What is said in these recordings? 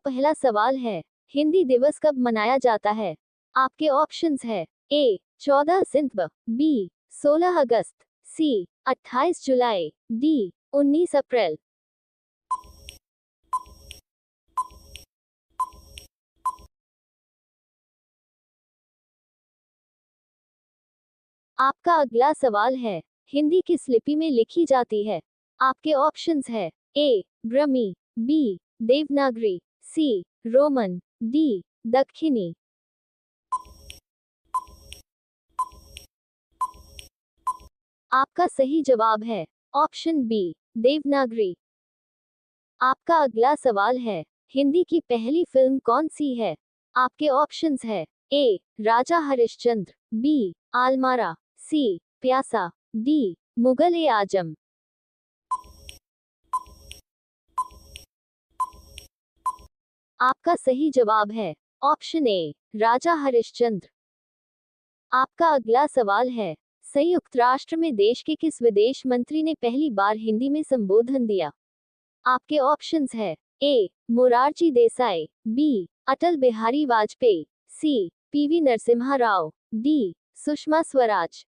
पहला सवाल है, हिंदी दिवस कब मनाया जाता है? आपके ऑप्शंस है ए 14 सितंबर, बी 16 अगस्त, सी 28 जुलाई, डी 19 अप्रैल। आपका अगला सवाल है, हिंदी किस लिपि में लिखी जाती है? आपके ऑप्शंस है ए ब्रह्मी, बी देवनागरी, सी रोमन, डी दक्षिणी। आपका सही जवाब है ऑप्शन बी देवनागरी। आपका अगला सवाल है, हिंदी की पहली फिल्म कौन सी है? आपके ऑप्शंस है ए राजा हरिश्चंद्र, बी आलमारा, सी प्यासा, डी मुगल ए आजम। आपका सही जवाब है ऑप्शन ए राजा हरिश्चंद्र। आपका अगला सवाल है, संयुक्त राष्ट्र में देश के किस विदेश मंत्री ने पहली बार हिंदी में संबोधन दिया? आपके ऑप्शंस है ए मोरारजी देसाई, बी अटल बिहारी वाजपेयी, सी पीवी नरसिम्हा राव, डी सुषमा स्वराज।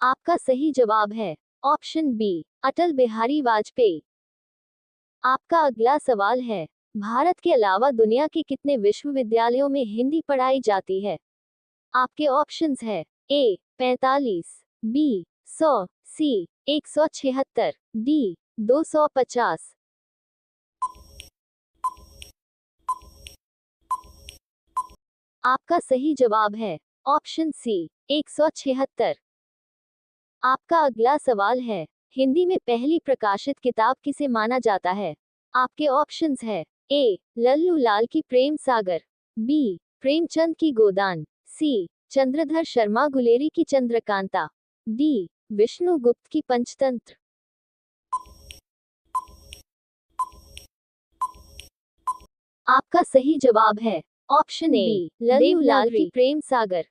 आपका सही जवाब है ऑप्शन बी अटल बिहारी वाजपेयी। आपका अगला सवाल है, भारत के अलावा दुनिया के कितने विश्वविद्यालयों में हिंदी पढ़ाई जाती है? आपके ऑप्शंस है ए 45, बी 100, सी 176, डी 250। आपका सही जवाब है ऑप्शन सी 176। आपका अगला सवाल है, हिंदी में पहली प्रकाशित किताब किसे माना जाता है? आपके ऑप्शंस है ए लल्लू लाल की प्रेम सागर, बी प्रेमचंद की गोदान, सी चंद्रधर शर्मा गुलेरी की चंद्रकांता, डी विष्णुगुप्त की पंचतंत्र। आपका सही जवाब है ऑप्शन ए लल्लू लाल की प्रेम सागर।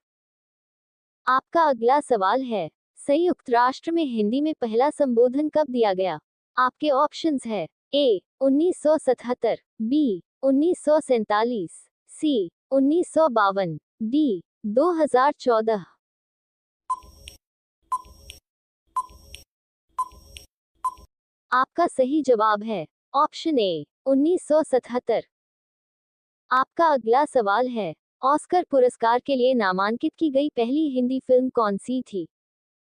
आपका अगला सवाल है, संयुक्त राष्ट्र में हिंदी में पहला संबोधन कब दिया गया? आपके ऑप्शंस है ए 1977, बी 1947, सी 1952, डी 2014। आपका सही जवाब है ऑप्शन ए 1977। आपका अगला सवाल है, ऑस्कर पुरस्कार के लिए नामांकित की गई पहली हिंदी फिल्म कौन सी थी?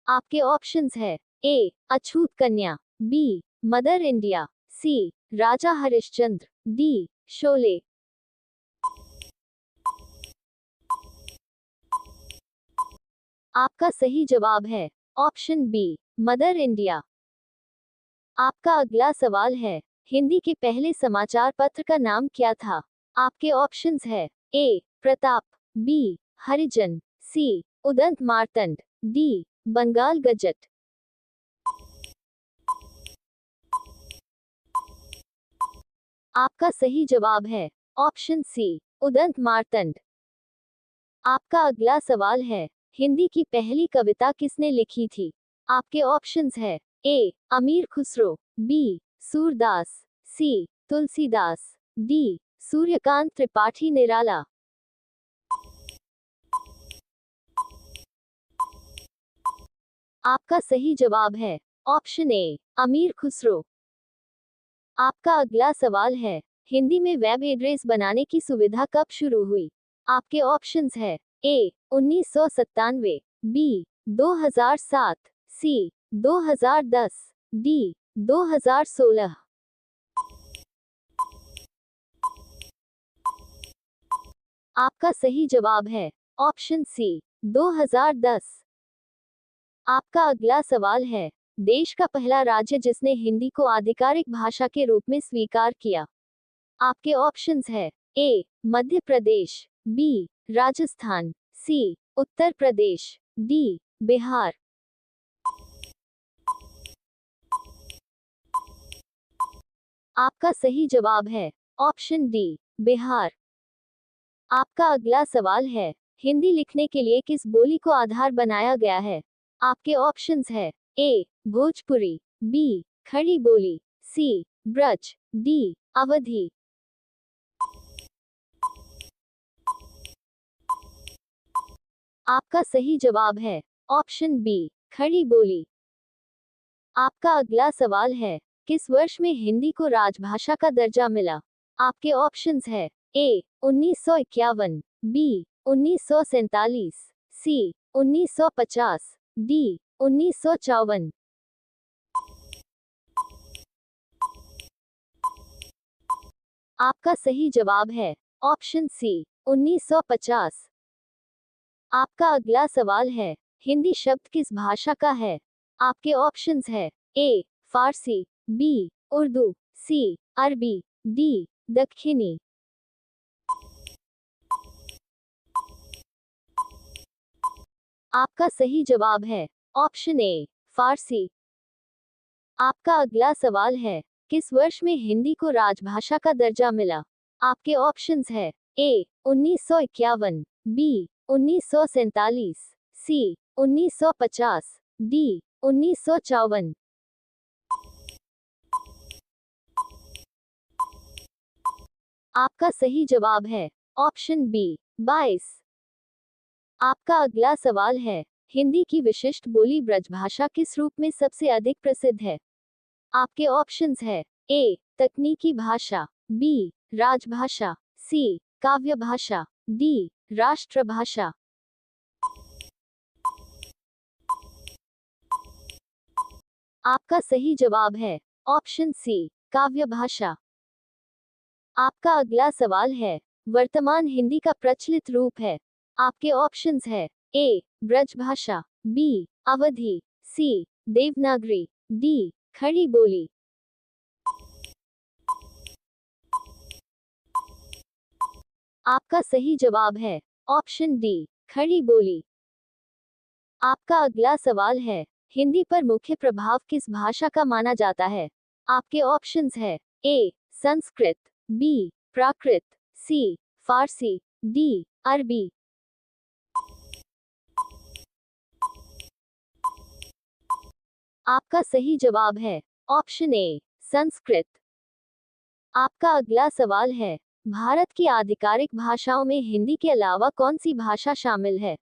आपके ऑप्शंस है ए Achhut Kanya, B mother India, सी राजा हरिश्चंद्र, डी शोले। आपका सही जवाब है ऑप्शन बी मदर इंडिया। आपका अगला सवाल है, हिंदी के पहले समाचार पत्र का नाम क्या था? आपके ऑप्शंस है ए प्रताप, बी हरिजन, सी उदंत मार्तंड, डी बंगाल गजट। आपका सही जवाब है ऑप्शन सी उदंत मार्तंड। आपका अगला सवाल है, हिंदी की पहली कविता किसने लिखी थी? आपके ऑप्शंस है ए अमीर खुसरो, बी सूरदास, सी तुलसीदास, डी सूर्यकांत त्रिपाठी निराला। आपका सही जवाब है ऑप्शन ए अमीर खुसरो। आपका अगला सवाल है, हिंदी में वेब एड्रेस बनाने की सुविधा कब शुरू हुई? आपके ऑप्शंस है ए 1997, बी 2007, सी 2010, डी 2016। आपका सही जवाब है ऑप्शन सी 2010। आपका अगला सवाल है, देश का पहला राज्य जिसने हिंदी को आधिकारिक भाषा के रूप में स्वीकार किया? आपके ऑप्शंस है ए मध्य प्रदेश, बी राजस्थान, सी उत्तर प्रदेश, डी बिहार। आपका सही जवाब है ऑप्शन डी बिहार। आपका अगला सवाल है, हिंदी लिखने के लिए किस बोली को आधार बनाया गया है? आपके ऑप्शंस है ए भोजपुरी, बी खड़ी बोली, सी ब्रज, डी अवधि। आपका सही जवाब है ऑप्शन बी खड़ी बोली। आपका अगला सवाल है, किस वर्ष में हिंदी को राजभाषा का दर्जा मिला? आपके ऑप्शंस है ए 1951, बी 1947, सी 1950, डी 1954। आपका सही जवाब है ऑप्शन सी 1950। आपका अगला सवाल है, हिंदी शब्द किस भाषा का है? आपके ऑप्शंस है ए फारसी, बी उर्दू, सी अरबी, डी दक्षिणी। आपका सही जवाब है ऑप्शन ए फारसी। आपका अगला सवाल है, किस वर्ष में हिंदी को राजभाषा का दर्जा मिला? आपके ऑप्शंस है ए 1951, बी 1947, सी 1950, डी 1954। आपका सही जवाब है ऑप्शन बी 22। आपका अगला सवाल है, हिंदी की विशिष्ट बोली ब्रजभाषा किस रूप में सबसे अधिक प्रसिद्ध है? आपके ऑप्शंस है ए तकनीकी भाषा, बी राजभाषा, सी काव्य भाषा, डी राष्ट्रभाषा। आपका सही जवाब है ऑप्शन सी काव्य भाषा। आपका अगला सवाल है, वर्तमान हिंदी का प्रचलित रूप है? आपके ऑप्शंस है ए ब्रजभाषा, बी अवधि, सी देवनागरी, डी खड़ी बोली। आपका सही जवाब है ऑप्शन डी खड़ी बोली। आपका अगला सवाल है, हिंदी पर मुख्य प्रभाव किस भाषा का माना जाता है? आपके ऑप्शंस है ए संस्कृत, बी प्राकृत, सी फारसी, डी अरबी। आपका सही जवाब है ऑप्शन ए संस्कृत। आपका अगला सवाल है, भारत की आधिकारिक भाषाओं में हिंदी के अलावा कौन सी भाषा शामिल है?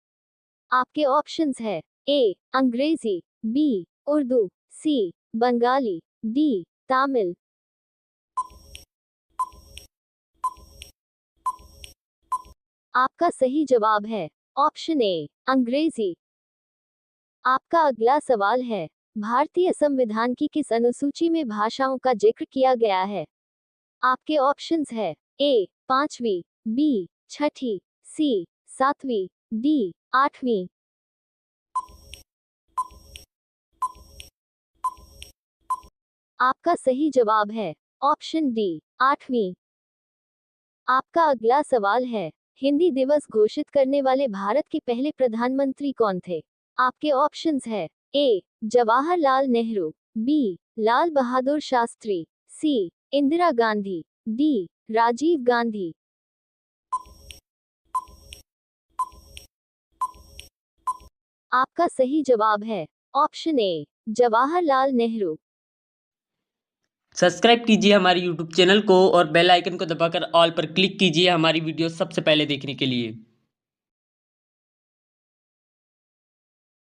आपके ऑप्शंस है ए अंग्रेजी, बी उर्दू, सी बंगाली, डी तमिल। आपका सही जवाब है ऑप्शन ए अंग्रेजी। आपका अगला सवाल है, भारतीय संविधान की किस अनुसूची में भाषाओं का जिक्र किया गया है? आपके ऑप्शंस है ए 5वीं, बी 6ठी, सी 7वीं, डी 8वीं। आपका सही जवाब है ऑप्शन डी 8वीं। आपका अगला सवाल है, हिंदी दिवस घोषित करने वाले भारत के पहले प्रधानमंत्री कौन थे? आपके ऑप्शंस है ए जवाहरलाल नेहरू, बी लाल बहादुर शास्त्री, सी इंदिरा गांधी, डी राजीव गांधी। आपका सही जवाब है option A Jawaharlal Nehru. Subscribe कीजिए हमारे YouTube चैनल को और बेल आइकन को दबाकर ऑल पर क्लिक कीजिए हमारी वीडियो सबसे पहले देखने के लिए।